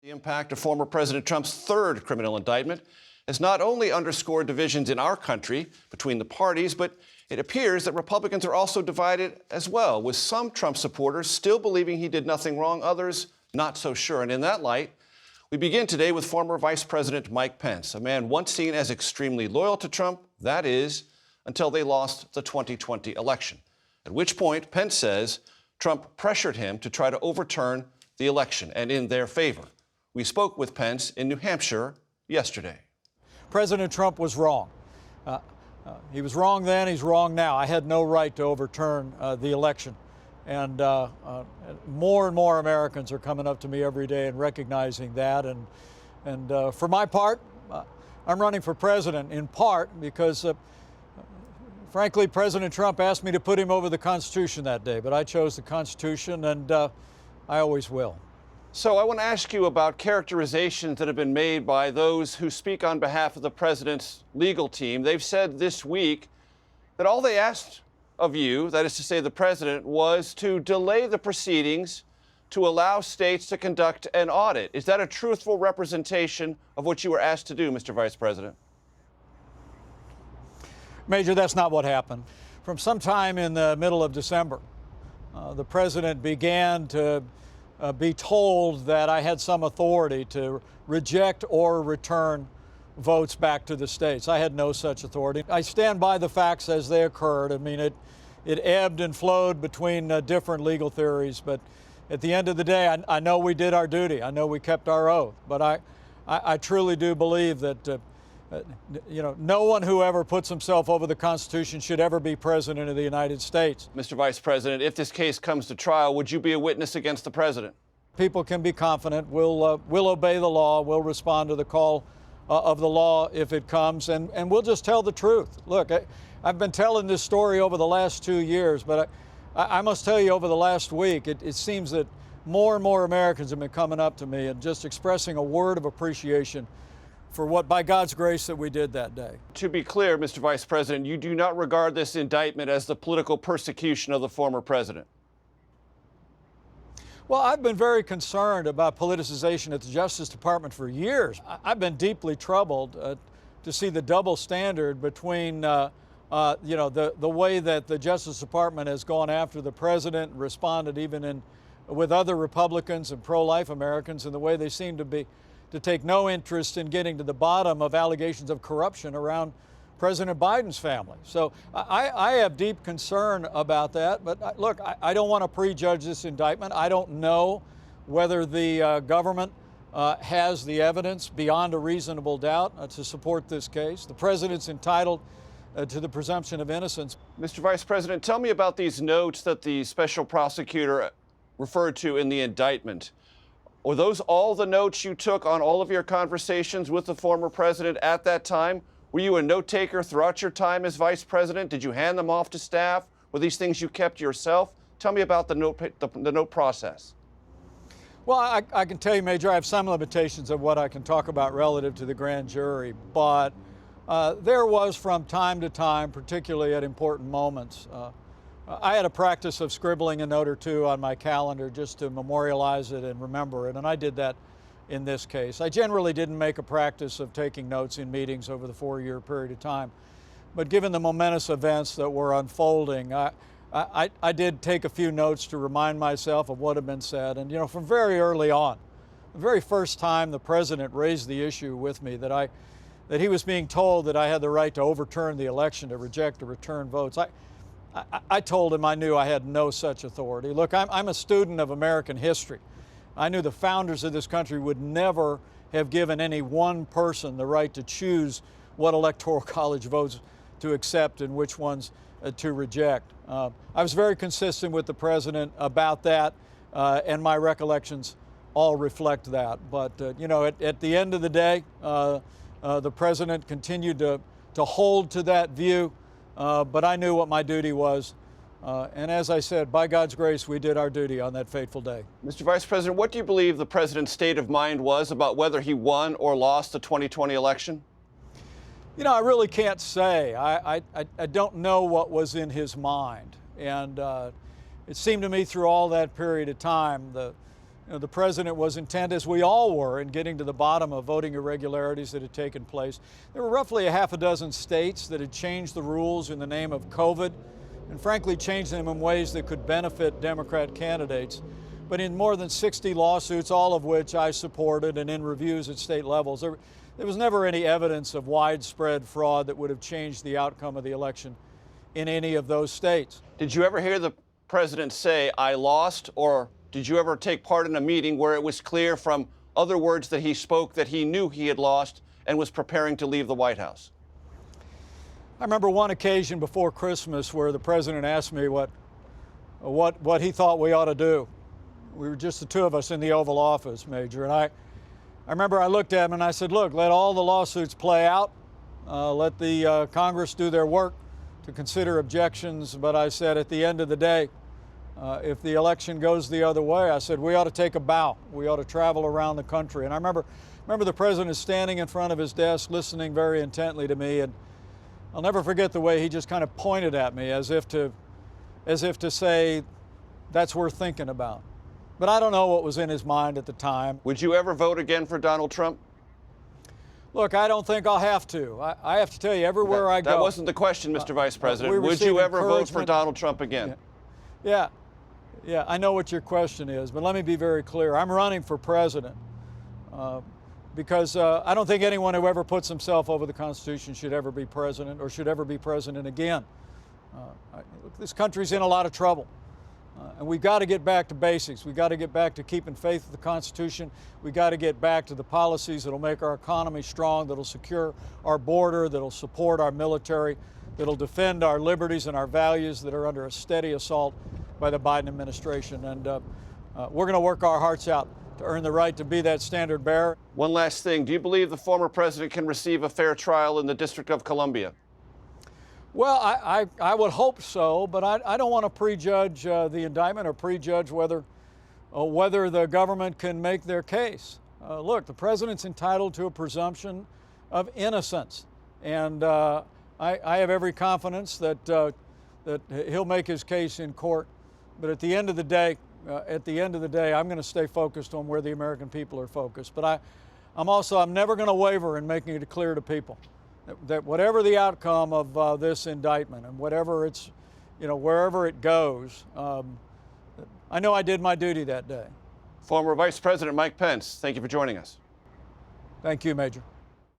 The impact of former President Trump's third criminal indictment has not only underscored divisions in our country between the parties, but it appears that Republicans are also divided as well, with some Trump supporters still believing he did nothing wrong, others not so sure. And in that light, we begin today with former Vice President Mike Pence, a man once seen as extremely loyal to Trump, that is, until they lost the 2020 election, at which point Pence says Trump pressured him to try to overturn the election and in their favor. We spoke with Pence in New Hampshire yesterday. President Trump was wrong. He was wrong then, he's wrong now. I had no right to overturn the election. And more and more Americans are coming up to me every day and recognizing that. And for my part, I'm running for president in part because, frankly, President Trump asked me to put him over the Constitution that day. But I chose the Constitution, and I always will. So I want to ask you about characterizations that have been made by those who speak on behalf of the president's legal team. They've said this week that all they asked of you, that is to say the president, was to delay the proceedings to allow states to conduct an audit. Is that a truthful representation of what you were asked to do, Mr. Vice President? Major, that's not what happened. From sometime in the middle of December, the president began to be told that I had some authority to reject or return votes back to the states. I had no such authority. I stand by the facts as they occurred. I mean, it ebbed and flowed between different legal theories, but at the end of the day, I know we did our duty. I know we kept our oath, but I truly do believe that no one who ever puts himself over the Constitution should ever be president of the United States. Mr. Vice President, if this case comes to trial, would you be a witness against the president? People can be confident. We'll obey the law. We'll respond to the call of the law if it comes, and we'll just tell the truth. Look, I've been telling this story over the last 2 years, but I must tell you over the last week, it seems that more and more Americans have been coming up to me and just expressing a word of appreciation for what, by God's grace, that we did that day. To be clear, Mr. Vice President, you do not regard this indictment as the political persecution of the former president? Well, I've been very concerned about politicization at the Justice Department for years. I've been deeply troubled to see the double standard between, the way that the Justice Department has gone after the president and responded even with other Republicans and pro-life Americans, and the way they seem to take no interest in getting to the bottom of allegations of corruption around President Biden's family. So I have deep concern about that. But look, I don't want to prejudge this indictment. I don't know whether the government has the evidence beyond a reasonable doubt to support this case. The president's entitled to the presumption of innocence. Mr. Vice President, tell me about these notes that the special prosecutor referred to in the indictment. Were those all the notes you took on all of your conversations with the former president at that time? Were you a note taker throughout your time as vice president? Did you hand them off to staff? Were these things you kept yourself? Tell me about the note process. Well, I can tell you, Major, I have some limitations of what I can talk about relative to the grand jury, but there was from time to time, particularly at important moments, I had a practice of scribbling a note or two on my calendar just to memorialize it and remember it, and I did that in this case. I generally didn't make a practice of taking notes in meetings over the 4-year period of time, but given the momentous events that were unfolding, I did take a few notes to remind myself of what had been said. And from very early on, the very first time the president raised the issue with me that he was being told that I had the right to overturn the election, to reject or return votes, I told him I knew I had no such authority. Look, I'm a student of American history. I knew the founders of this country would never have given any one person the right to choose what electoral college votes to accept and which ones to reject. I was very consistent with the president about that, and my recollections all reflect that. But, at the end of the day, the president continued to hold to that view. But I knew what my duty was. And as I said, by God's grace, we did our duty on that fateful day. Mr. Vice President, what do you believe the president's state of mind was about whether he won or lost the 2020 election? I really can't say. I don't know what was in his mind. And it seemed to me through all that period of time, the president was intent, as we all were, in getting to the bottom of voting irregularities that had taken place. There were roughly a half a dozen states that had changed the rules in the name of COVID, and frankly changed them in ways that could benefit Democrat candidates. But in more than 60 lawsuits, all of which I supported, and in reviews at state levels, there was never any evidence of widespread fraud that would have changed the outcome of the election in any of those states. Did you ever hear the president say, "I lost," or did you ever take part in a meeting where it was clear from other words that he spoke that he knew he had lost and was preparing to leave the White House? I remember one occasion before Christmas where the president asked me what he thought we ought to do. We were just the two of us in the Oval Office, Major, and I remember I looked at him and I said, look, let all the lawsuits play out, let the Congress do their work to consider objections, but I said at the end of the day, if the election goes the other way, I said we ought to take a bow. We ought to travel around the country. And I remember the president standing in front of his desk listening very intently to me, and I'll never forget the way he just kind of pointed at me as if to say, that's worth thinking about. But I don't know what was in his mind at the time. Would you ever vote again for Donald Trump? Look, I don't think I'll have to. I have to tell you, everywhere I go. That wasn't the question, Mr. Vice President. Would you ever vote for Donald Trump again? Yeah, I know what your question is, but let me be very clear. I'm running for president because I don't think anyone who ever puts himself over the Constitution should ever be president or should ever be president again. This country's in a lot of trouble. And we've got to get back to basics. We've got to get back to keeping faith with the Constitution. We've got to get back to the policies that'll make our economy strong, that'll secure our border, that'll support our military, that'll defend our liberties and our values that are under a steady assault by the Biden administration. And we're going to work our hearts out to earn the right to be that standard bearer. One last thing. Do you believe the former president can receive a fair trial in the District of Columbia? Well, I would hope so, but I don't want to prejudge the indictment or prejudge whether the government can make their case. Look, the president's entitled to a presumption of innocence, and I have every confidence that he'll make his case in court. But at the end of the day, I'm going to stay focused on where the American people are focused. But I'm never going to waver in making it clear to people that whatever the outcome of this indictment and whatever it's, wherever it goes, I know I did my duty that day. Former Vice President Mike Pence, thank you for joining us. Thank you, Major.